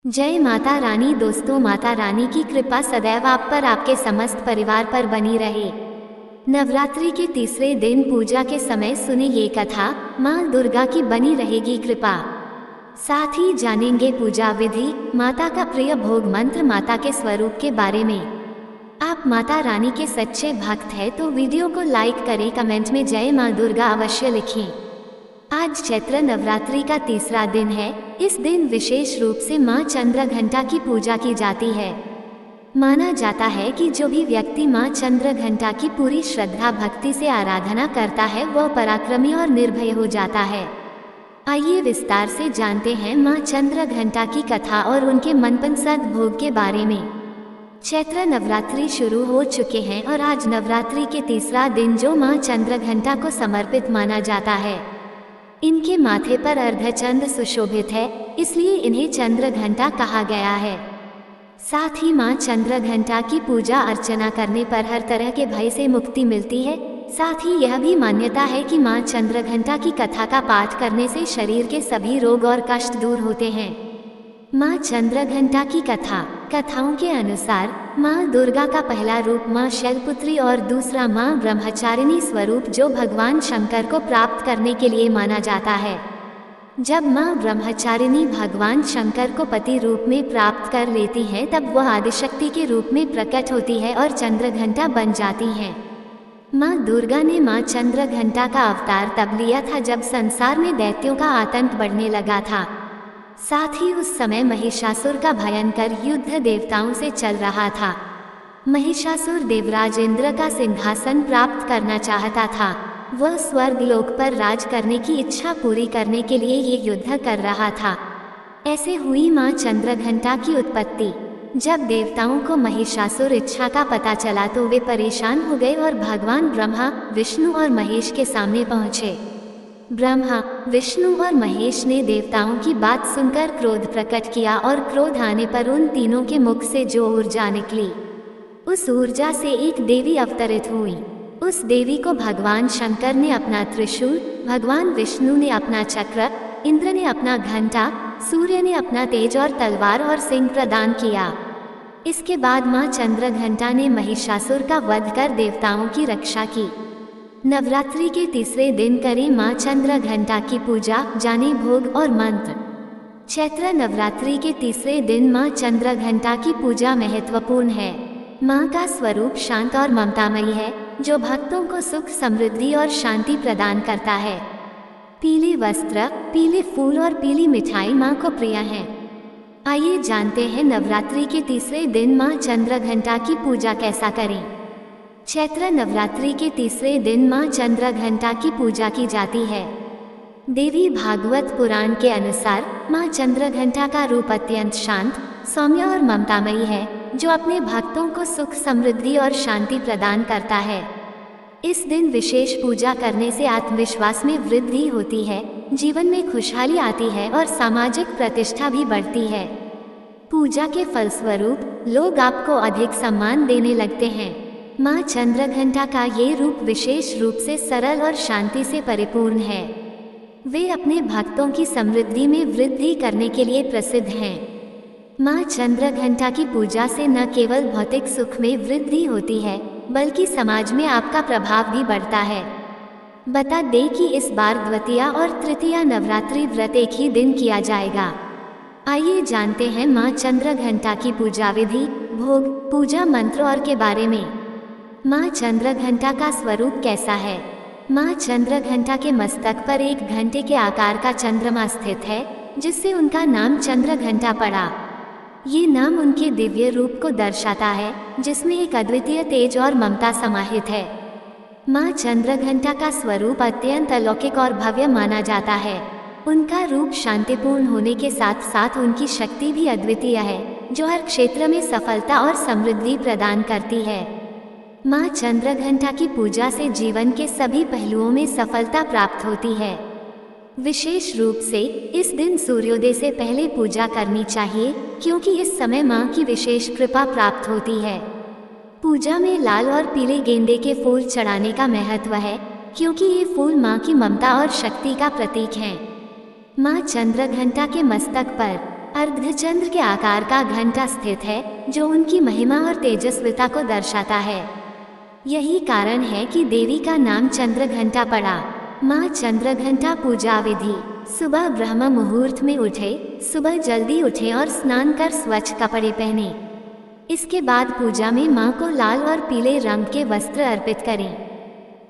जय माता रानी। दोस्तों, माता रानी की कृपा सदैव आप पर, आपके समस्त परिवार पर बनी रहे। नवरात्रि के तीसरे दिन पूजा के समय सुने ये कथा, माँ दुर्गा की बनी रहेगी कृपा। साथ ही जानेंगे पूजा विधि, माता का प्रिय भोग मंत्र, माता के स्वरूप के बारे में। आप माता रानी के सच्चे भक्त हैं तो वीडियो को लाइक करें, कमेंट में जय माँ दुर्गा अवश्य लिखें। आज चैत्र नवरात्रि का तीसरा दिन है। इस दिन विशेष रूप से माँ चंद्रघंटा की पूजा की जाती है। माना जाता है कि जो भी व्यक्ति माँ चंद्रघंटा की पूरी श्रद्धा भक्ति से आराधना करता है वह पराक्रमी और निर्भय हो जाता है। आइए विस्तार से जानते हैं माँ चंद्रघंटा की कथा और उनके मनपसंद भोग के बारे में। चैत्र नवरात्रि शुरू हो चुके हैं और आज नवरात्रि के तीसरा दिन जो माँ चंद्रघंटा को समर्पित माना जाता है। इनके माथे पर अर्धचंद्र सुशोभित है, इसलिए इन्हें चंद्रघंटा कहा गया है। साथ ही माँ चंद्रघंटा की पूजा अर्चना करने पर हर तरह के भय से मुक्ति मिलती है। साथ ही यह भी मान्यता है कि माँ चंद्रघंटा की कथा का पाठ करने से शरीर के सभी रोग और कष्ट दूर होते हैं। माँ चंद्रघंटा की कथाओं के अनुसार माँ दुर्गा का पहला रूप माँ शैलपुत्री और दूसरा माँ ब्रह्मचारिणी स्वरूप जो भगवान शंकर को प्राप्त करने के लिए माना जाता है। जब माँ ब्रह्मचारिणी भगवान शंकर को पति रूप में प्राप्त कर लेती हैं तब वह आदिशक्ति के रूप में प्रकट होती है और चंद्रघंटा बन जाती हैं। माँ दुर्गा ने माँ चंद्रघंटा का अवतार तब लिया था जब संसार में दैत्यों का आतंक बढ़ने लगा था। साथ ही उस समय महिषासुर का भयंकर युद्ध देवताओं से चल रहा था। महिषासुर देवराज इंद्र का सिंहासन प्राप्त करना चाहता था। वह स्वर्ग लोक पर राज करने की इच्छा पूरी करने के लिए ये युद्ध कर रहा था। ऐसे हुई माँ चंद्रघंटा की उत्पत्ति। जब देवताओं को महिषासुर इच्छा का पता चला तो वे परेशान हो गए और भगवान ब्रह्मा, विष्णु और महेश के सामने पहुँचे। ब्रह्मा, विष्णु और महेश ने देवताओं की बात सुनकर क्रोध प्रकट किया और क्रोध आने पर उन तीनों के मुख से जो ऊर्जा निकली, उस ऊर्जा से एक देवी अवतरित हुई। उस देवी को भगवान शंकर ने अपना त्रिशूल, भगवान विष्णु ने अपना चक्र, इंद्र ने अपना घंटा, सूर्य ने अपना तेज और तलवार और सिंह प्रदान किया। इसके बाद माँ चंद्रघंटा ने महिषासुर का वध कर देवताओं की रक्षा की। नवरात्रि के तीसरे दिन करें माँ चंद्रघंटा की पूजा, जाने भोग और मंत्र। चैत्र नवरात्रि के तीसरे दिन माँ चंद्रघंटा की पूजा महत्वपूर्ण है। माँ का स्वरूप शांत और ममतामयी है, जो भक्तों को सुख, समृद्धि और शांति प्रदान करता है। पीले वस्त्र, पीले फूल और पीली मिठाई माँ को प्रिय हैं। आइए जानते हैं नवरात्रि के तीसरे दिन माँ चंद्रघंटा की पूजा कैसा करें। चैत्र नवरात्रि के तीसरे दिन माँ चंद्रघंटा की पूजा की जाती है। देवी भागवत पुराण के अनुसार माँ चंद्रघंटा का रूप अत्यंत शांत, सौम्य और ममतामयी है, जो अपने भक्तों को सुख, समृद्धि और शांति प्रदान करता है। इस दिन विशेष पूजा करने से आत्मविश्वास में वृद्धि होती है, जीवन में खुशहाली आती है और सामाजिक प्रतिष्ठा भी बढ़ती है। पूजा के फलस्वरूप लोग आपको अधिक सम्मान देने लगते हैं। माँ चंद्रघंटा का ये रूप विशेष रूप से सरल और शांति से परिपूर्ण है। वे अपने भक्तों की समृद्धि में वृद्धि करने के लिए प्रसिद्ध हैं। माँ चंद्रघंटा की पूजा से न केवल भौतिक सुख में वृद्धि होती है, बल्कि समाज में आपका प्रभाव भी बढ़ता है। बता दें कि इस बार द्वितीया और तृतीया नवरात्रि व्रत एक ही दिन किया जाएगा। आइए जानते हैं माँ चंद्रघंटा की पूजा विधि, भोग, पूजा मंत्र और के बारे में। माँ चंद्रघंटा का स्वरूप कैसा है। माँ चंद्रघंटा के मस्तक पर एक घंटे के आकार का चंद्रमा स्थित है, जिससे उनका नाम चंद्रघंटा पड़ा। ये नाम उनके दिव्य रूप को दर्शाता है, जिसमें एक अद्वितीय तेज और ममता समाहित है। माँ चंद्रघंटा का स्वरूप अत्यंत अलौकिक और भव्य माना जाता है। उनका रूप शांतिपूर्ण होने के साथ साथ उनकी शक्ति भी अद्वितीय है, जो हर क्षेत्र में सफलता और समृद्धि प्रदान करती है। माँ चंद्रघंटा की पूजा से जीवन के सभी पहलुओं में सफलता प्राप्त होती है। विशेष रूप से इस दिन सूर्योदय से पहले पूजा करनी चाहिए, क्योंकि इस समय माँ की विशेष कृपा प्राप्त होती है। पूजा में लाल और पीले गेंदे के फूल चढ़ाने का महत्व है, क्योंकि ये फूल माँ की ममता और शक्ति का प्रतीक हैं। माँ चंद्रघंटा के मस्तक पर अर्धचंद्र के आकार का घंटा स्थित है, जो उनकी महिमा और तेजस्विता को दर्शाता है। यही कारण है कि देवी का नाम चंद्रघंटा पड़ा। माँ चंद्रघंटा पूजा विधि। सुबह ब्रह्म मुहूर्त में उठे, सुबह जल्दी उठे और स्नान कर स्वच्छ कपड़े पहने। इसके बाद पूजा में माँ को लाल और पीले रंग के वस्त्र अर्पित करें।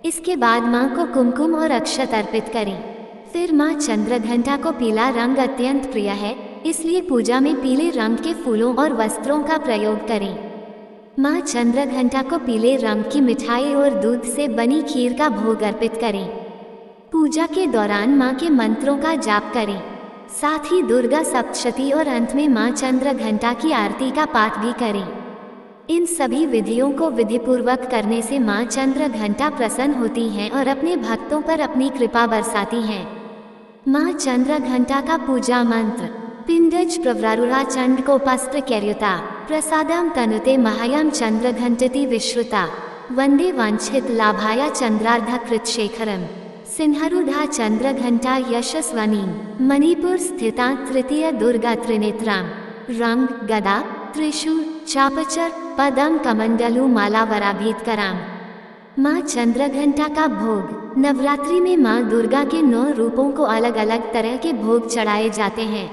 इसके बाद माँ को कुमकुम और अक्षत अर्पित करें। फिर माँ चंद्रघंटा को पीला रंग अत्यंत प्रिय है, इसलिए पूजा में पीले रंग के फूलों और वस्त्रों का प्रयोग करें। माँ चंद्रघंटा को पीले रंग की मिठाई और दूध से बनी खीर का भोग अर्पित करें। पूजा के दौरान माँ के मंत्रों का जाप करें। साथ ही दुर्गा सप्तशती और अंत में माँ चंद्रघंटा की आरती का पाठ भी करें। इन सभी विधियों को विधिपूर्वक करने से माँ चंद्रघंटा प्रसन्न होती हैं और अपने भक्तों पर अपनी कृपा बरसाती हैं। माँ चंद्रघंटा का पूजा मंत्र। पिंडज प्रवरारुणा चंडकोपास्त्र कैर्युता प्रसादम तनुते महायम चंद्रघंटति विश्रुता वंदे वांछित लाभाया चंद्रार्धकृत शेखरम सिंहरूढ़ा चंद्रघंटा यशस्वनी। मणिपुर स्थिता तृतीय दुर्गा त्रिनेत्राम। रंग गदा त्रिशूल चापचर पदम कमंडलु मालावराभीतकराम। माँ चंद्रघंटा का भोग। नवरात्रि में माँ दुर्गा के 9 रूपों को अलग अलग तरह के भोग चढ़ाए जाते हैं।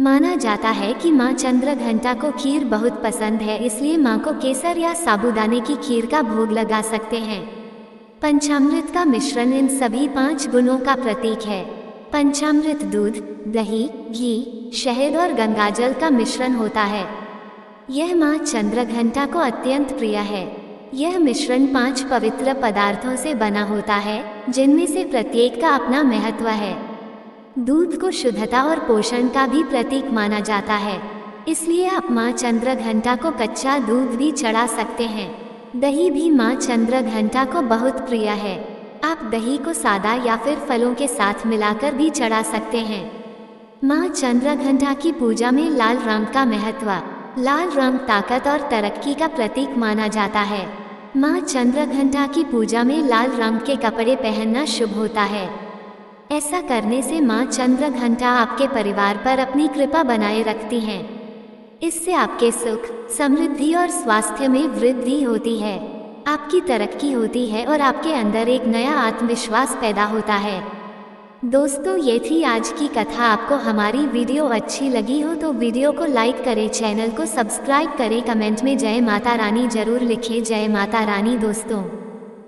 माना जाता है कि माँ चंद्रघंटा को खीर बहुत पसंद है, इसलिए माँ को केसर या साबूदाने की खीर का भोग लगा सकते हैं। पंचामृत का मिश्रण इन सभी 5 गुणों का प्रतीक है। पंचामृत दूध, दही, घी, शहद और गंगाजल का मिश्रण होता है। यह माँ चंद्रघंटा को अत्यंत प्रिय है। यह मिश्रण 5 पवित्र पदार्थों से बना होता है, जिनमें से प्रत्येक का अपना महत्व है। दूध को शुद्धता और पोषण का भी प्रतीक माना जाता है, इसलिए आप माँ चंद्रघंटा को कच्चा दूध भी चढ़ा सकते हैं। दही भी माँ चंद्रघंटा को बहुत प्रिय है। आप दही को सादा या फिर फलों के साथ मिलाकर भी चढ़ा सकते हैं। माँ चंद्रघंटा की पूजा में लाल रंग का महत्व। लाल रंग ताकत और तरक्की का प्रतीक माना जाता है। माँ चंद्रघंटा की पूजा में लाल रंग के कपड़े पहनना शुभ होता है। ऐसा करने से माँ चंद्रघंटा आपके परिवार पर अपनी कृपा बनाए रखती हैं। इससे आपके सुख, समृद्धि और स्वास्थ्य में वृद्धि होती है। आपकी तरक्की होती है और आपके अंदर एक नया आत्मविश्वास पैदा होता है। दोस्तों, ये थी आज की कथा। आपको हमारी वीडियो अच्छी लगी हो तो वीडियो को लाइक करें, चैनल को सब्सक्राइब करें, कमेंट में जय माता रानी जरूर लिखें। जय माता रानी दोस्तों।